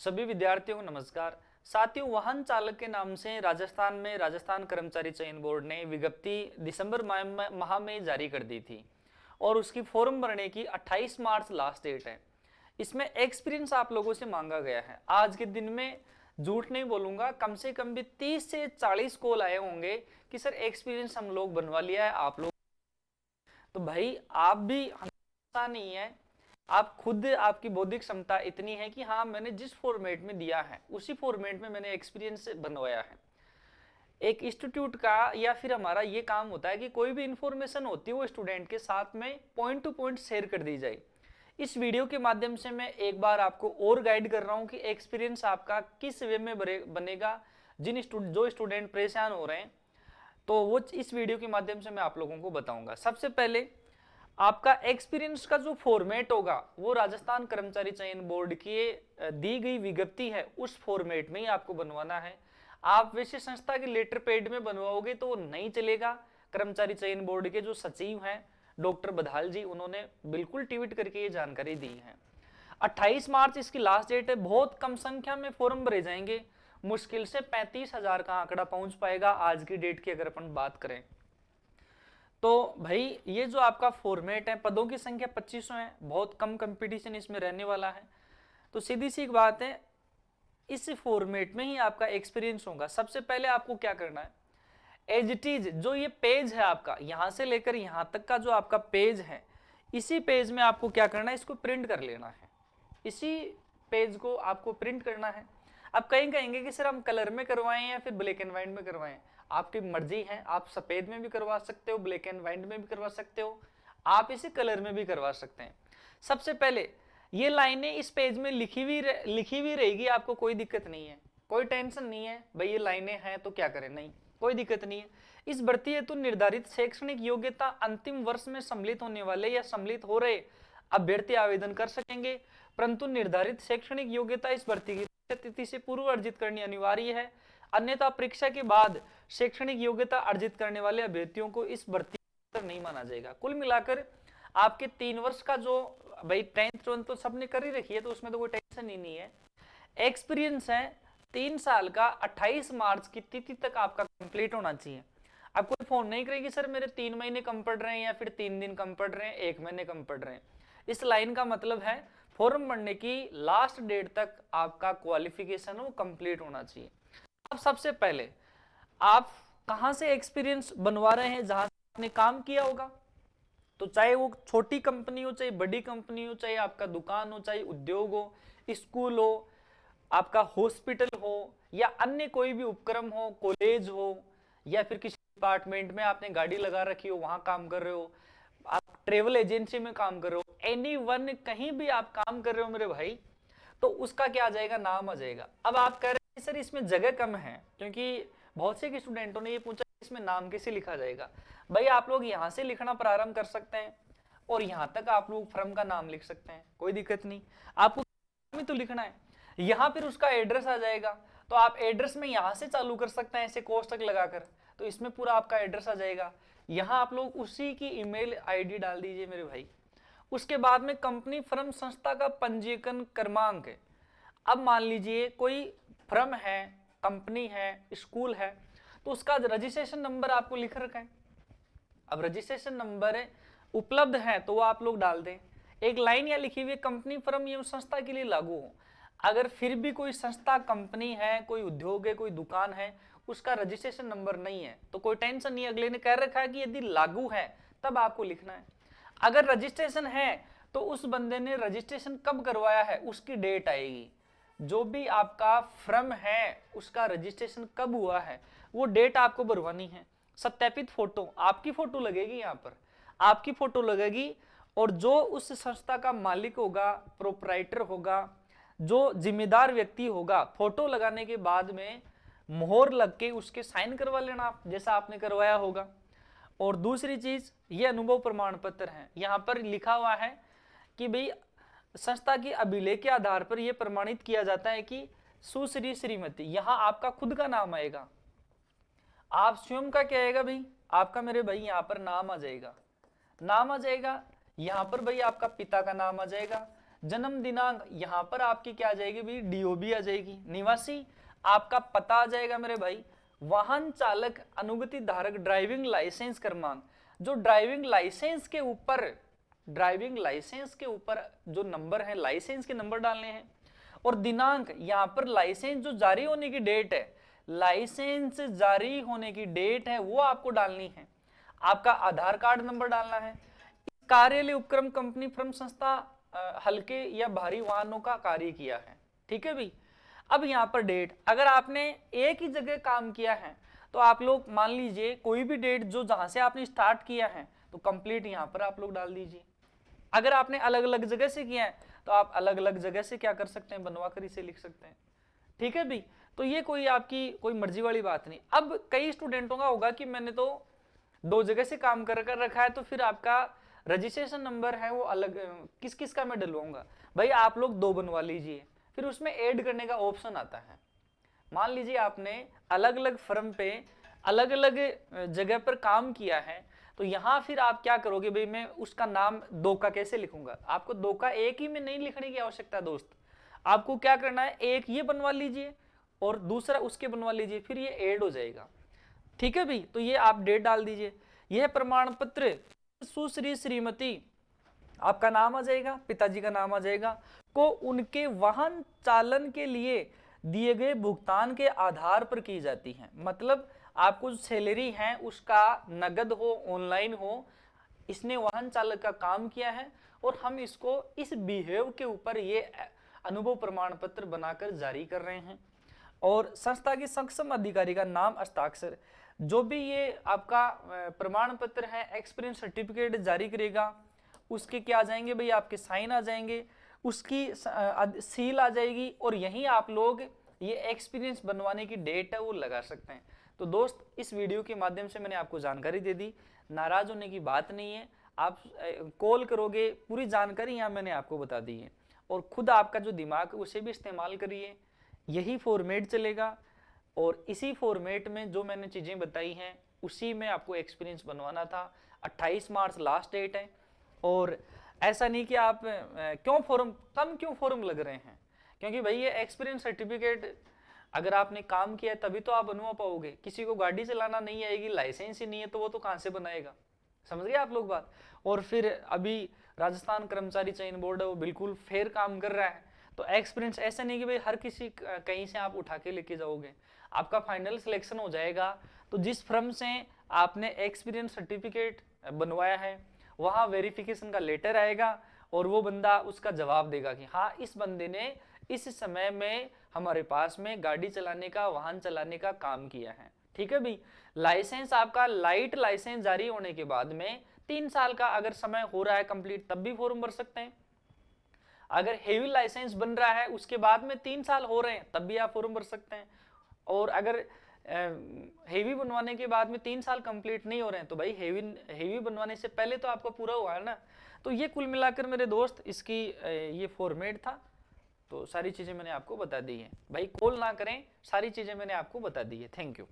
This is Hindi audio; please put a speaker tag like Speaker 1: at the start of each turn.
Speaker 1: सभी विद्यार्थियों को नमस्कार। साथियों, वाहन चालक के नाम से राजस्थान में राजस्थान कर्मचारी चयन बोर्ड ने विज्ञप्ति दिसंबर माह में जारी कर दी थी और उसकी फॉर्म भरने की 28 मार्च लास्ट डेट है। इसमें एक्सपीरियंस आप लोगों से मांगा गया है। आज के दिन में झूठ नहीं बोलूंगा, कम से कम भी 30 से 40 कॉल आए होंगे कि सर एक्सपीरियंस हम लोग बनवा लिया है आप लोग। तो भाई आप भी हमेशा नहीं है, आप खुद आपकी बौद्धिक क्षमता इतनी है कि हाँ मैंने जिस फॉर्मेट में दिया है उसी फॉर्मेट में मैंने एक्सपीरियंस बनवाया है। एक इंस्टीट्यूट का या फिर हमारा ये काम होता है कि कोई भी इंफॉर्मेशन होती है वो स्टूडेंट के साथ में पॉइंट टू पॉइंट शेयर कर दी जाए। इस वीडियो के माध्यम से मैं एक बार आपको और गाइड कर रहा हूँ कि एक्सपीरियंस आपका किस वे में बनेगा। जो स्टूडेंट परेशान हो रहे हैं तो वो इस वीडियो के माध्यम से मैं आप लोगों को बताऊंगा। सबसे पहले आपका एक्सपीरियंस का जो फॉर्मेट होगा वो राजस्थान कर्मचारी चयन बोर्ड की दी गई विज्ञप्ति है उस फॉर्मेट में ही आपको बनवाना है। आप वैसे संस्था के लेटर पेड में बनवाओगे तो नहीं चलेगा। कर्मचारी चयन बोर्ड के जो सचिव हैं डॉक्टर बधाल जी, उन्होंने बिल्कुल ट्वीट करके ये जानकारी दी है। 28 मार्च इसकी लास्ट डेट है। बहुत कम संख्या में फॉर्म भरे जाएंगे, मुश्किल से 35,000 का आंकड़ा पहुंच पाएगा आज की डेट की अगर अपन बात करें तो। भाई ये जो आपका फॉर्मेट है, पदों की संख्या 2500 है, बहुत कम कंपटीशन इसमें रहने वाला है। तो सीधी सी बात है, इस फॉर्मेट में ही आपका एक्सपीरियंस होगा। सबसे पहले आपको क्या करना है, एज इट इज जो ये पेज है आपका, यहां से लेकर यहां तक का जो आपका पेज है, इसी पेज में आपको क्या करना है, इसको प्रिंट कर लेना है। इसी पेज को आपको प्रिंट करना है। अब कहीं कहेंगे कि सर हम कलर में करवाएं या फिर ब्लैक एंड व्हाइट में करवाएं, आपकी मर्जी है। आप सफेद में भी करवा सकते हो, ब्लैक एंड व्हाइट में भी करवा सकते हो, आप इसे कलर में भी करवा सकते हैं। सबसे पहले ये लाइनें इस पेज में लिखी हुई रहेगी, आपको कोई दिक्कत नहीं है, कोई टेंशन नहीं है भाई ये लाइनें हैं तो क्या करें, नहीं कोई दिक्कत नहीं है। इस भर्ती हेतु निर्धारित शैक्षणिक योग्यता अंतिम वर्ष में सम्मिलित होने वाले या सम्मिलित हो रहे अभ्यर्थी आवेदन कर सकेंगे, परंतु निर्धारित शैक्षणिक योग्यता इस भर्ती की तिथि से पूर्व अर्जित करनी अनिवार्य है। अन्यथा परीक्षा के बाद शैक्षणिक योग्यता अर्जित करने वाले अभ्यर्थियों को इस भर्ती नहीं माना जाएगा। कुल मिलाकर आपके 3 वर्ष का जो भाई 10th 12th तो सबने कर ही रखी है तो उसमें तो कोई टेंशन ही नहीं है। एक्सपीरियंस है 3 साल का, 28 मार्च की तिथि तक आपका कंप्लीट होना चाहिए। अब कोई फोन नहीं करेगी सर मेरे 3 महीने कम पड़ रहे हैं या फिर 3 दिन कम पड़ रहे हैं, 1 महीने कम पड़ रहे हैं। इस लाइन का मतलब है फॉर्म भरने की लास्ट डेट तक आपका क्वालिफिकेशन वो कंप्लीट होना चाहिए। अब सबसे पहले आप कहां से एक्सपीरियंस बनवा रहे हैं, जहां आपने काम किया होगा, तो चाहे वो छोटी कंपनी हो, चाहे बड़ी कंपनी हो, चाहे आपका दुकान हो, चाहे उद्योग हो, स्कूल हो, आपका हॉस्पिटल हो या अन्य कोई भी उपक्रम हो, कॉलेज हो या फिर किसी डिपार्टमेंट में आपने गाड़ी लगा रखी हो वहां काम कर रहे हो, आप ट्रेवल एजेंसी में काम कर रहे हो, एनी वन कहीं भी आप काम कर रहे हो मेरे भाई, तो उसका क्या आ जाएगा, नाम आ जाएगा। अब आप कह रहे हैं सर इसमें जगह कम है, क्योंकि बहुत से स्टूडेंटों ने ये पूछा इसमें नाम कैसे लिखा जाएगा। भाई आप लोग यहाँ से लिखना प्रारंभ कर सकते हैं और यहाँ तक आप लोग फर्म का नाम लिख सकते हैं, कोई दिक्कत नहीं। आपको में तो लिखना है, यहाँ फिर उसका एड्रेस आ जाएगा, तो आप एड्रेस में यहाँ से चालू कर सकते हैं ऐसे कोष्टक लगाकर, तो इसमें पूरा आपका एड्रेस आ जाएगा। यहाँ आप लोग उसी की ईमेल आईडी डाल दीजिए मेरे भाई। उसके बाद में कंपनी फर्म संस्था का पंजीकरण क्रमांक है। अब मान लीजिए कोई फर्म है, कंपनी है, स्कूल है, तो उसका रजिस्ट्रेशन नंबर आपको लिख रखा है। अब रजिस्ट्रेशन नंबर उपलब्ध है तो वो आप लोग डाल दें। एक लाइन या लिखी हुई कंपनी फर्म ये संस्था के लिए लागू हो। अगर फिर भी कोई संस्था, कंपनी है, कोई उद्योग है, कोई दुकान है, उसका रजिस्ट्रेशन नंबर नहीं है तो कोई टेंशन नहीं, अगले ने कह रखा है कि यदि लागू है तब आपको लिखना है। अगर रजिस्ट्रेशन है तो उस बंदे ने रजिस्ट्रेशन कब करवाया है उसकी डेट आएगी। जो भी आपका फर्म है उसका रजिस्ट्रेशन कब हुआ है वो डेट आपको भरवानी है। सत्यापित फोटो, आपकी फोटो लगेगी, यहाँ पर आपकी फोटो लगेगी, और जो उस संस्था का मालिक होगा, प्रोप्राइटर होगा, जो जिम्मेदार व्यक्ति होगा, फोटो लगाने के बाद में मोहर लग के उसके साइन करवा लेना आप, जैसा आपने करवाया होगा। और दूसरी चीज ये अनुभव प्रमाण पत्र है, यहाँ पर लिखा हुआ है कि भाई संस्था की अभिलेख के आधार पर यह प्रमाणित किया जाता है कि सुश्री श्रीमती, यहां आपका खुद का नाम आएगा। आप स्वयं का क्या आएगा भाई, आपका मेरे भाई यहां पर नाम आ जाएगा, नाम आ जाएगा। यहां पर भाई आपका पिता का नाम आ जाएगा, जन्म दिनांक यहाँ पर आपकी क्या आ जाएगी भाई, डीओबी आ जाएगी। निवासी आपका पता आ जाएगा मेरे भाई। वाहन चालक अनुगति धारक ड्राइविंग लाइसेंस क्रमांक, जो ड्राइविंग लाइसेंस के ऊपर जो नंबर है, लाइसेंस के नंबर डालने हैं। और दिनांक यहाँ पर लाइसेंस जो जारी होने की डेट है, लाइसेंस जारी होने की डेट है वो आपको डालनी है। आपका आधार कार्ड नंबर डालना है। कार्यालय, उपक्रम, कंपनी, फर्म, संस्था हल्के या भारी वाहनों का कार्य किया है। ठीक है भाई। अब यहाँ पर डेट, अगर आपने एक ही जगह काम किया है तो आप लोग मान लीजिए कोई भी डेट जो जहां से आपने स्टार्ट किया है तो कंप्लीट यहाँ पर आप लोग डाल दीजिए। अगर आपने अलग अलग जगह से किया है तो आप अलग अलग जगह से क्या कर सकते हैं, बनवा कर इसे लिख सकते हैं। ठीक है भाई। तो ये कोई आपकी कोई मर्जी वाली बात नहीं। अब कई स्टूडेंटों का होगा कि मैंने तो 2 जगह से काम कर रखा है, तो फिर आपका रजिस्ट्रेशन नंबर है वो अलग, किस किस का मैं डलवाऊंगा। भाई आप लोग 2 बनवा लीजिए, फिर उसमें ऐड करने का ऑप्शन आता है। मान लीजिए आपने अलग अलग फर्म पे अलग अलग जगह पर काम किया है, तो यहां फिर आप क्या करोगे भाई, मैं उसका नाम 2 का कैसे लिखूंगा। आपको 2 का एक ही में नहीं लिखने की आवश्यकता दोस्त। आपको क्या करना है, एक ये बनवा लीजिए और दूसरा उसके बनवा लीजिए, फिर ये ऐड हो जाएगा। ठीक है भाई। तो ये आप डेट डाल दीजिए। यह प्रमाण पत्र सुश्री श्रीमती, आपका नाम आ जाएगा, पिताजी का नाम आ जाएगा, को उनके वाहन चालन के लिए दिए गए भुगतान के आधार पर की जाती है। मतलब आपको जो सैलरी है उसका नगद हो, ऑनलाइन हो, इसने वाहन चालक का काम किया है और हम इसको इस बिहेव के ऊपर ये अनुभव प्रमाण पत्र बनाकर जारी कर रहे हैं। और संस्था के सक्षम अधिकारी का नाम, हस्ताक्षर, जो भी ये आपका प्रमाण पत्र है, एक्सपीरियंस सर्टिफिकेट जारी करेगा, उसके क्या आ जाएंगे भाई, आपके साइन आ जाएंगे, उसकी सील आ जाएगी, और यहीं आप लोग ये एक्सपीरियंस बनवाने की डेट है वो लगा सकते हैं। तो दोस्त, इस वीडियो के माध्यम से मैंने आपको जानकारी दे दी, नाराज होने की बात नहीं है। आप कॉल करोगे, पूरी जानकारी यहाँ मैंने आपको बता दी है, और खुद आपका जो दिमाग है उसे भी इस्तेमाल करिए। यही फॉर्मेट चलेगा, और इसी फॉर्मेट में जो मैंने चीजें बताई हैं उसी में आपको एक्सपीरियंस बनवाना था। 28 मार्च लास्ट डेट है। और ऐसा नहीं कि आप क्यों फॉर्म लग रहे हैं, क्योंकि भाई ये एक्सपीरियंस सर्टिफिकेट अगर आपने काम किया है तभी तो आप बनवा पाओगे। किसी को गाड़ी चलाना नहीं आएगी, लाइसेंस ही नहीं है, तो वो तो कहां से बनाएगा। समझ गए आप लोग बात। और फिर अभी राजस्थान कर्मचारी चयन बोर्ड है वो बिल्कुल फेयर काम कर रहा है, तो एक्सपीरियंस ऐसा नहीं कि भाई हर किसी कहीं से आप उठा के लेके जाओगे। आपका फाइनल सिलेक्शन हो जाएगा तो जिस फर्म से आपने एक्सपीरियंस सर्टिफिकेट बनवाया है वहां वेरिफिकेशन का लेटर आएगा, और वो बंदा उसका जवाब देगा कि हाँ, इस बंदे ने इस समय में हमारे पास में गाड़ी चलाने का, वाहन चलाने का काम किया है। ठीक है भाई। लाइसेंस आपका लाइट लाइसेंस जारी होने के बाद में 3 साल का अगर समय हो रहा है कंप्लीट, तब भी फॉर्म भर सकते हैं। अगर हेवी लाइसेंस बन रहा है उसके बाद में 3 साल हो रहे हैं तब भी आप फॉर्म भर सकते हैं। और अगर हेवी बनवाने के बाद में 3 साल कंप्लीट नहीं हो रहे हैं तो भाई हेवी बनवाने से पहले तो आपका पूरा हुआ है ना। तो ये कुल मिलाकर मेरे दोस्त इसकी ये फॉर्मेट था। तो सारी चीजें मैंने आपको बता दी है। भाई कॉल ना करें, सारी चीजें मैंने आपको बता दी है। Thank you.